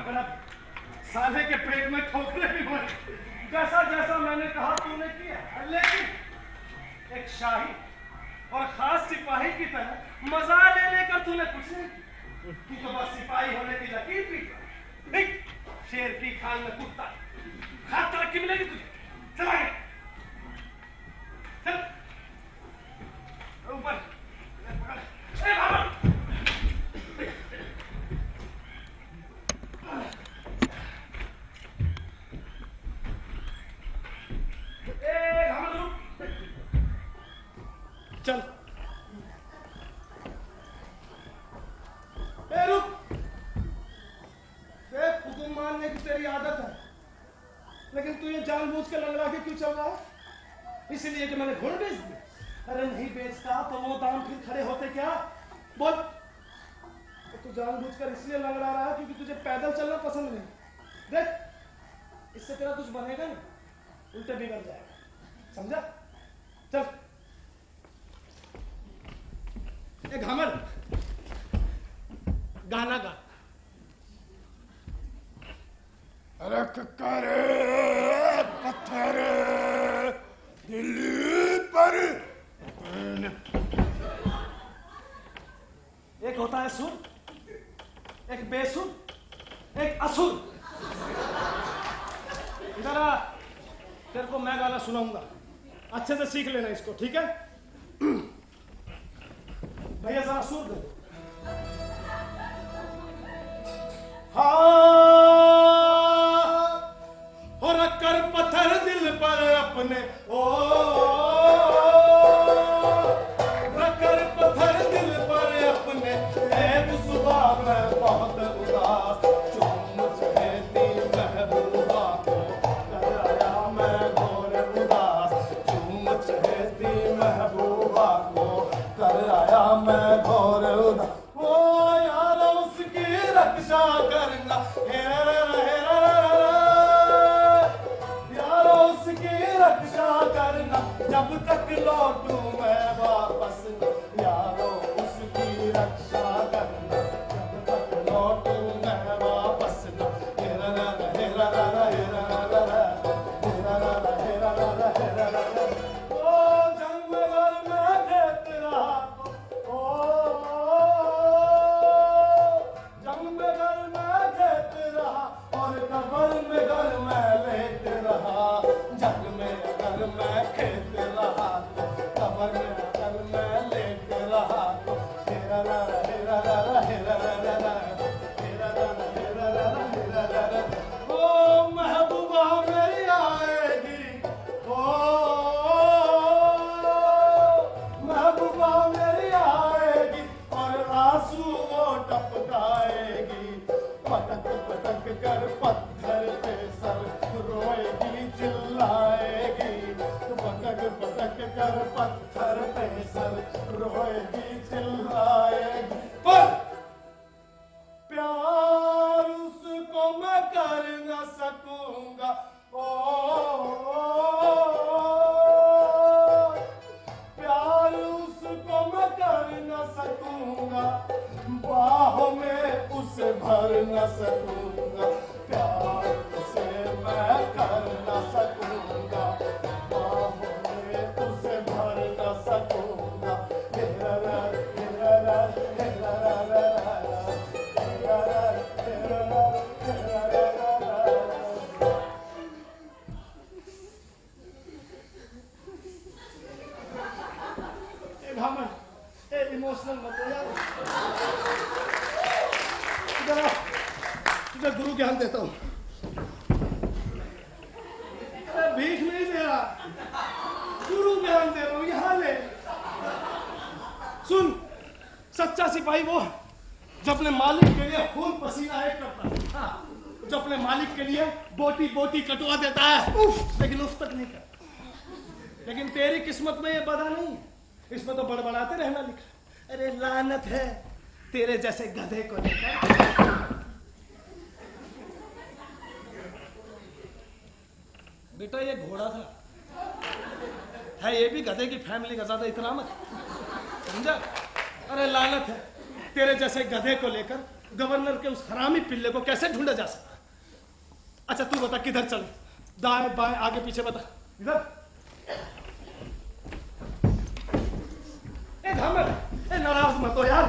बड़ा साले के पेट में ठोकरे भी मारी। जैसा जैसा मैंने कहा तूने किया, लेकिन एक शाही और खास सिपाही की तरह मजा ले लेकर तूने कुछ नहीं किया। तू तो बस सिपाही होने की लकीर भी शेर की खाल में कुत्ता। खाद तरक्की मिलेगी तुझे। चला गया चल ऊपर। चल रुक। हुकुम मानने की तेरी आदत है, लेकिन तू ये जानबूझ के लंगड़ा के क्यों चल रहा है? इसलिए कि मैंने घोड़ बेच दिया? अरे नहीं बेचता तो वो दाम फिर खड़े होते क्या? बोल। तो तू जानबूझ कर इसलिए लंगड़ा रहा है क्योंकि तुझे पैदल चलना पसंद नहीं। देख इससे तेरा कुछ बनेगा नहीं, उल्टे बिगड़ जाएगा, समझा? चल एक घमर गाना गा। अरे करे पत्थर दिल पर। एक होता है सुर, एक बेसुर, एक असुर। इधर आ, तेरे को मैं गाना सुनाऊंगा, अच्छे से सीख लेना इसको, ठीक है? भैया जरा सुर दे। और रखकर पत्थर दिल पर अपने, ओ रखकर पत्थर दिल पर अपने, एक सुबह में बहुत उदास चूम चहती महबूबा को कर आया मैं घोर उदास। चूम चहती महबूबा को कर आया मैं घोर उदास। ओ यार उसकी रक्षा करना, यार उसकी रक्षा करना जब तक लौटूं मैं वापस। यारो उसकी रक्षा करना जब तक लौटूं मैं वापस। तुझे गुरु ज्ञान देता हूं। अरे भीख नहीं दे रहा, गुरु ज्ञान दे रहा हूं, यहां ले। सुन, सच्चा सिपाही वो जो अपने मालिक के लिए खून पसीना एक करता है, जो अपने मालिक के लिए बोटी बोटी कटवा देता है, लेकिन उस तक नहीं करता। लेकिन तेरी किस्मत में ये बदा नहीं है, इसमें तो बड़बड़ाते रहना लिखा। अरे लानत है तेरे जैसे गधे को लेकर। बेटा ये घोड़ा था, है ये भी गधे की फैमिली का, ज्यादा इतना मत समझा। अरे लानत है तेरे जैसे गधे को लेकर गवर्नर के उस हरामी पिल्ले को कैसे ढूंढा जा सकता? अच्छा तू बता किधर चले, दाएं बाएं आगे पीछे बता। इधर नाराज मत हो यार,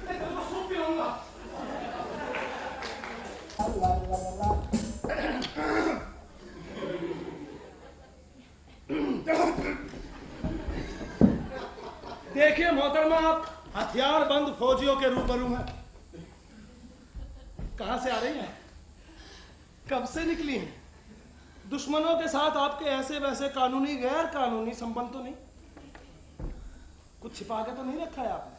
तो सूप पीऊंगा। देखिए मोहतरमा, आप हथियार बंद फौजियों के रूबरू हैं। कहां से आ रही हैं? कब से निकली हैं? दुश्मनों के साथ आपके ऐसे वैसे कानूनी गैर कानूनी संबंध तो नहीं? कुछ छिपा के तो नहीं रखा है आपने?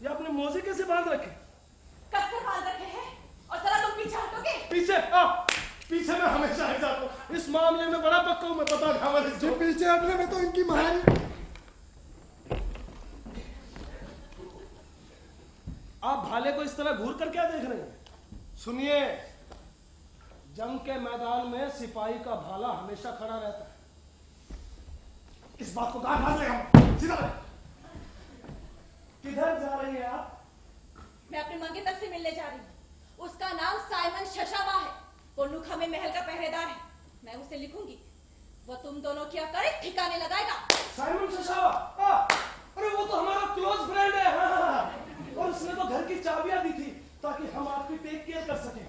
या अपने मोजे कैसे बांध रखे? कसकर बांध रखे हैं। और जरा तुम पीछे हटोगे? पीछे पीछे मैं हमेशा ही जाता हूँ, इस मामले में बड़ा पक्का हूँ मैं, पता घावल जो पीछे हटने में तो इनकी महारी। आप भाले को इस तरह घूर कर क्या देख रहे हैं? सुनिए, जंग के मैदान में सिपाही का भाला हमेशा खड़ा रहता है। इस बात को गांठ बांध ले हम। सीधा रहे। किधर जा रही है आप? मैं अपने मंगेतर से मिलने जा रही हूँ। उसका नाम साइमन शशावा है। वो नुखा में महल का पहरेदार है। मैं उसे लिखूंगी, वो तुम दोनों की अकड़ ठिकाने लगाएगा। साइमन शशावा? अरे वो तो हमारा क्लोज फ्रेंड है। हाँ। और उसने तो घर की चाबियां दी थी ताकि हम आपकी टेक केयर कर सकें।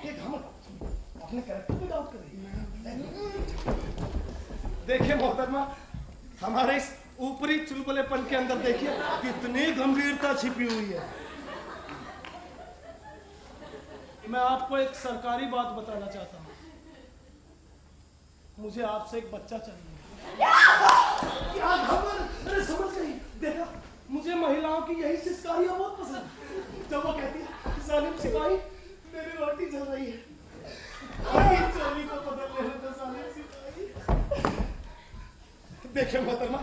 एक हम अपने कैरेक्टर पे डाउट कर रही है। देखिए मोहतरमा, हमारे इस ऊपरी चुलबुलेपन के अंदर देखिए कितनी गंभीरता छिपी हुई है। मैं आपको एक सरकारी बात बताना चाहता हूँ। मुझे आपसे एक बच्चा चाहिए। क्या खबर? अरे समझ गई। देखा, मुझे महिलाओं की यही सिस्कारियां बहुत पसंद है। जब वो कहती है जालिम सिपाही मेरी रोटी जल रही है, चोली को बदल ले तो जालिम सिपाही। देखिए मोहतरमा,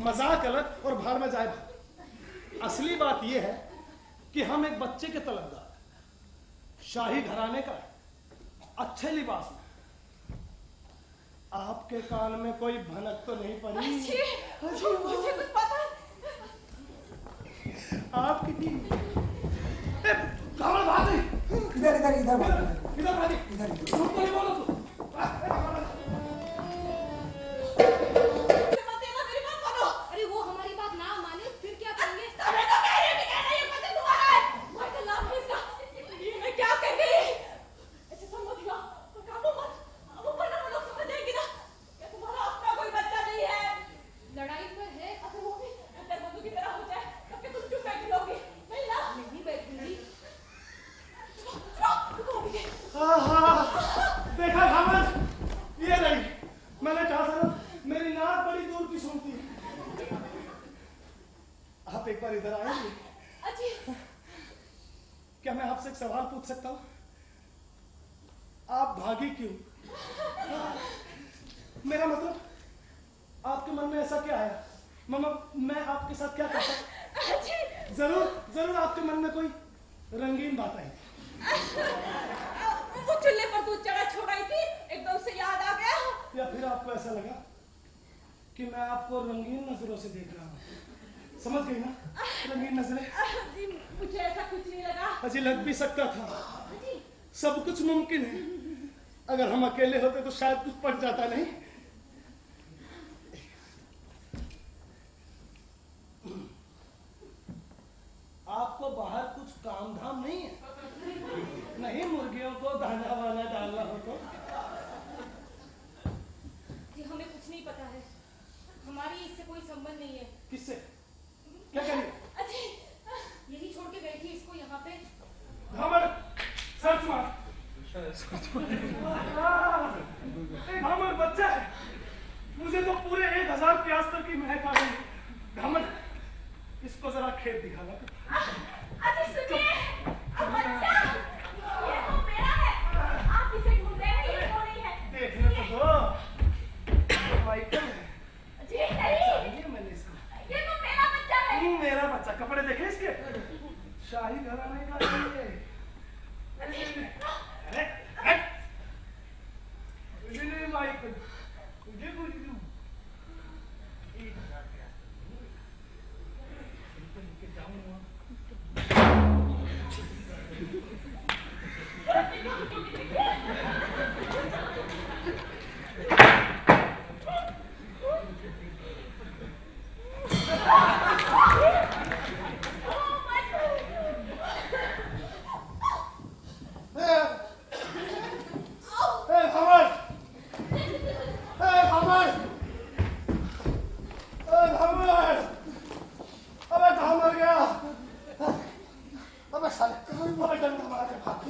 मजाक अलग और भाड़ में जाए भाड़। असली बात यह है कि हम एक बच्चे के तलबगार, शाही घराने का, अच्छे लिबास में। आपके कान में कोई भनक तो नहीं पड़ी? मुझे कुछ पता। आप कितनी कहाँ भाग गई? इधर इधर इधर इधर भागी। इधर झूठ तो नहीं बोलो तू। अरे वो हमारी बात ना माने फिर क्या करेंगे? मैं तो कह रही ये पता तुम्हारा है। माइकल नाम है इसका। ये मैं क्या कह गई? ऐसे समझ लो, काबू मत। अब ऊपर ना लोग समझ जाएंगे ना कि तुम्हारा अपना कोई बच्चा नहीं है। लड़ाई पर है, अगर वो भी दरवाजों की तरह हो जाए तब क्या तुम चुप बैठी रहोगी? नहीं ना? नहीं बैठूंगी। देखा घावल, ये रही। मैंने कहा था ना, मेरी नाक बड़ी दूर की सुनती है। आप एक बार इधर आएंगे? अजी, क्या मैं आपसे एक सवाल पूछ सकता हूँ? आप भागी क्यों? मेरा मतलब, आपके मन में ऐसा क्या आया? मामा, मैं आपके साथ क्या करता? अजी, जरूर आपके मन में कोई रंगीन बात आई। वो चूल्हे पर दूध चढ़ा छोड़ाई थी, एकदम से याद आ गया। या फिर आपको ऐसा लगा कि मैं आपको रंगीन नजरों से देख रहा हूँ? समझ गई ना, रंगीन नजरें। जी, मुझे ऐसा कुछ नहीं लगा। अजी लग भी सकता था। सब कुछ मुमकिन है। अगर हम अकेले होते तो शायद कुछ पड़ जाता नहीं। आपको बाहर कुछ काम धाम नहीं है? नहीं, मुर्गियों को दाना वाना डालना हो तो? जी, हमें कुछ नहीं पता है। हमारी इससे कोई संबंध नहीं है। किससे? क्या करिए? अजी, यही छोड़ के बैठी इसको यहाँ पे। घामर, सर्च मार। घामर बच्चा है। मुझे तो पूरे 1000 प्यास तक की महक आ गई। घामर, इसको जरा खेत दिखाना। अजी सुनिए, बच्चा, ये तो मेरा है। आप इसे ढूंढ रहे हैं, ये तो नहीं है। देखने तो दो। माइकल है। जी नहीं, ये मैंने इसको। ये तो मेरा बच्चा है। मेरा बच्चा, कपड़े देखे इसके? शाही घराने का ये। अरे माइकल, तुझे कुछ क्यों? मर गया। अबे साले डंडा मार के भाग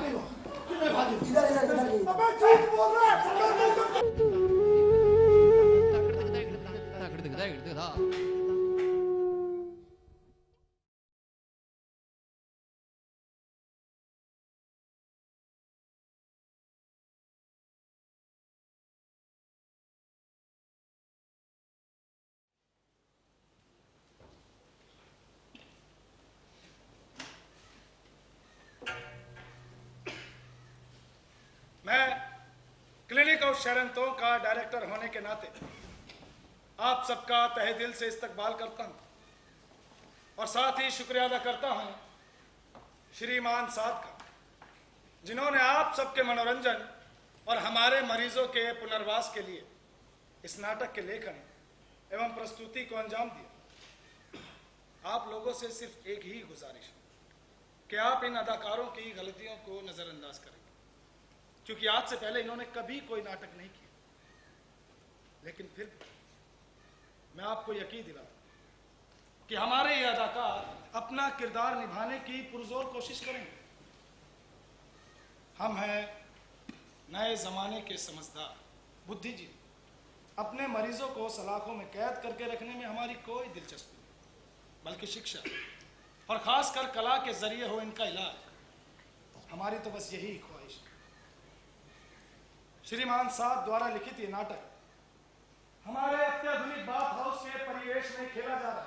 गई हो। कितने भागी? इधर इधर इधर गई। अबे झूठ बोल रहा है। मैं क्लिनिक ऑफ शरणतों का डायरेक्टर होने के नाते आप सबका तहे दिल से इस्तकबाल करता हूं और साथ ही शुक्रिया अदा करता हूं श्रीमान साद का, जिन्होंने आप सबके मनोरंजन और हमारे मरीजों के पुनर्वास के लिए इस नाटक के लेखन एवं प्रस्तुति को अंजाम दिया। आप लोगों से सिर्फ एक ही गुजारिश है कि आप इन अदाकारों की गलतियों को नजरअंदाज करें, क्योंकि आज से पहले इन्होंने कभी कोई नाटक नहीं किया। लेकिन फिर मैं आपको यकीन दिलाता कि हमारे ये अदाकार अपना किरदार निभाने की पुरजोर कोशिश करेंगे। हम हैं नए जमाने के समझदार बुद्धिजीवी। अपने मरीजों को सलाखों में कैद करके रखने में हमारी कोई दिलचस्पी नहीं, बल्कि शिक्षा और खासकर कला के जरिए हो इनका इलाज, हमारी तो बस यही ख्वाहिश है। श्रीमान साद द्वारा लिखित ये नाटक हमारे अत्याधुनिक बाथ हाउस के परिवेश में खेला जा रहा है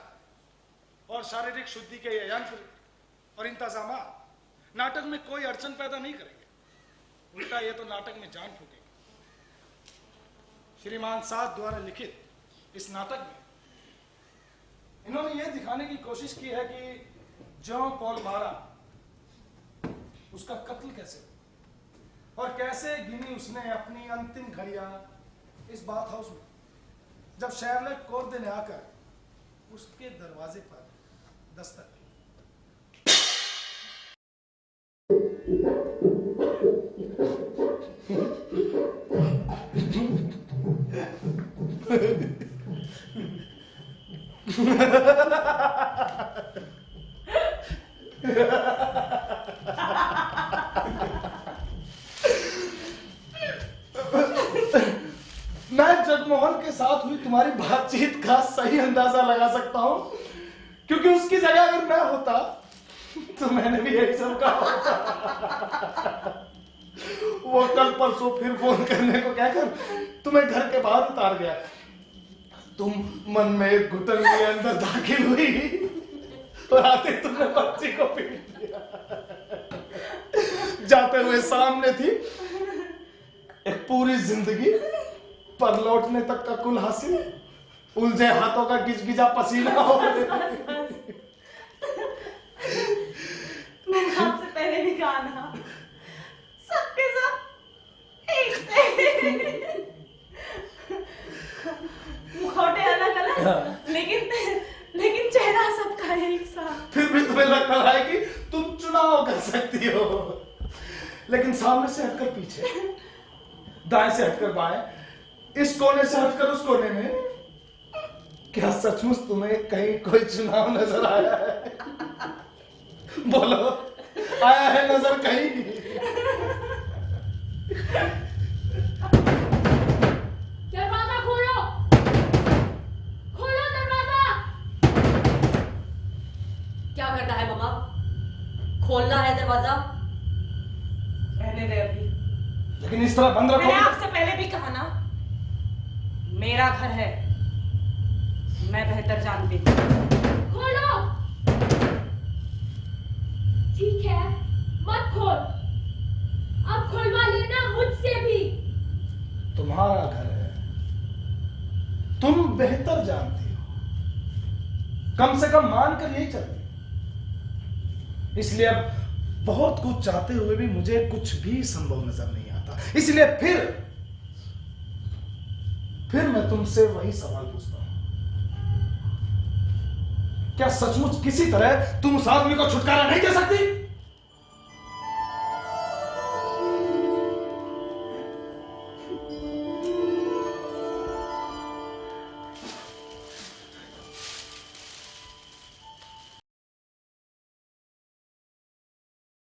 और शारीरिक शुद्धि के ये यंत्र और इंतजाम नाटक में कोई अड़चन पैदा नहीं करेंगे, उल्टा ये तो नाटक में जान फूकेंगे। श्रीमान साद द्वारा लिखित इस नाटक में इन्होंने ये दिखाने की कोशिश की है कि जॉन पॉल मारा उसका कत्ल कैसे और कैसे गिनी उसने अपनी अंतिम घड़ियां इस बाथ हाउस में, जब शेरलॉक कोर्दे ने आकर उसके दरवाजे पर दस्तक दी। मैं जगमोहन के साथ हुई तुम्हारी बातचीत का सही अंदाजा लगा सकता हूं, क्योंकि उसकी जगह अगर मैं होता तो मैंने भी यही सब कहा होता। वो कल परसों फिर फोन करने को कहकर तुम्हें घर के बाहर उतार गया। तुम मन में एक घुटन लिए अंदर दाखिल हुई और आते तुमने बच्ची को पीट दिया। जाते हुए सामने थी एक पूरी जिंदगी, पर लौटने तक का कुल हासिल उलझे हाथों का गिजगिजा पसीना हो। मैंने आपसे पहले भी कहा ना, सबके सब एक से। मुखौटे अलग अलग, लेकिन चेहरा सबका एक सा। फिर भी तुम्हें लग रहा है कि तुम चुनाव कर सकती हो, लेकिन सामने से हटकर पीछे, दाएं से हटकर बाएं, इस कोने से हटकर उस कोने में, क्या सचमुच तुम्हें कहीं कोई चुनाव नजर आया है? बोलो, आया है नजर कहीं? दरवाजा खोलो, खोलो दरवाजा। क्या करना है मम्मा? खोलना है दरवाजा? रहने दे अभी। लेकिन इस तरह बंद रखो। मैंने आपसे पहले भी कहा ना, मेरा घर है, मैं बेहतर जानती हूँ। खोलो। ठीक है, मत खोल, अब खुलवा लेना मुझसे भी। तुम्हारा घर है, तुम बेहतर जानती हो, कम से कम मानकर यही चलती। इसलिए अब बहुत कुछ चाहते हुए भी मुझे कुछ भी संभव नजर नहीं आता। इसलिए फिर मैं तुमसे वही सवाल पूछता हूं, क्या सचमुच किसी तरह तुम उस आदमी को छुटकारा नहीं दे सकती?